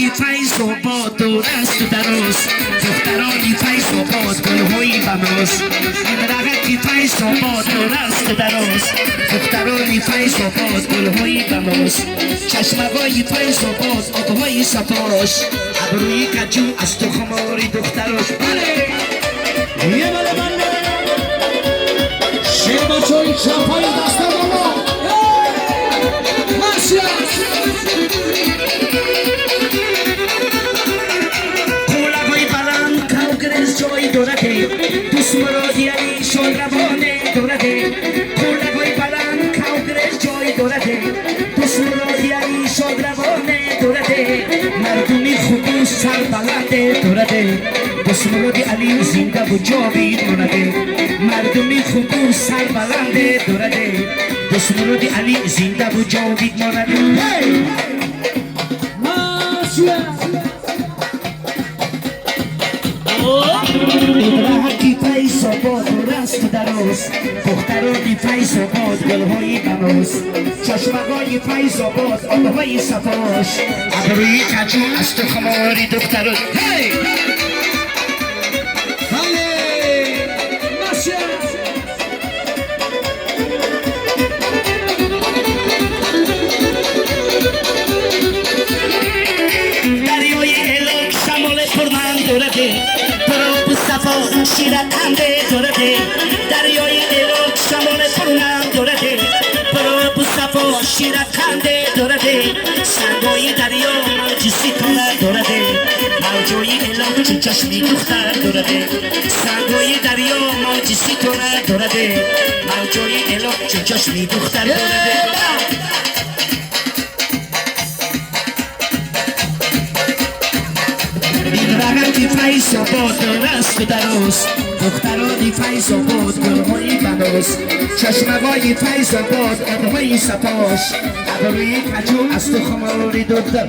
فیض و باد دور است و دراز دخترانی فیض و باد گلهایی بناز این رقکی فیض و باد دور است و دراز دخترانی فیض و باد گلهایی بناز چشمگاهی فیض و باد آبهای صفاش ابروی کجو از تو خماری دختراش بله یه بله بله شیر بچه‌ای چپای دست بالا ماشیا جای دورته دوست مرادی علی شد روانه دورته کلگوی بلند کاغرش جای دورته دوست مرادی علی شد روانه دورته مردمی خوبی سر بلنده دورته دوست مرادی علی زنده و جاوید مونده مردمی خوبی سر بلنده دورته دوست مرادی علی زنده و جاوید مونده رهکی فیض و باد رست دراز دخترانی فیض و باد گلهای بناز چشمگاهی فیض و باد آبهای صفاش ابروی کجو از تو خماری دختران هی دریای هلاک شمال پرمن دورده شیرکنده دورده دریای هلاک شمال پرمن دورده برو صفا شیرکنده دورده سنگای دریا موجی ستاره دورده موجای هلاک چون چشمی دختر دورده سنگای دریا موجی ستاره دورده موجای هلاک چون چشمی دختر دورده رقکی فیض و باد رست دراز دخترانی فیض و باد گلهایی بناز چشمگاهی فیض و باد آبهای صفاش ابروی کجو از تو خماری دختر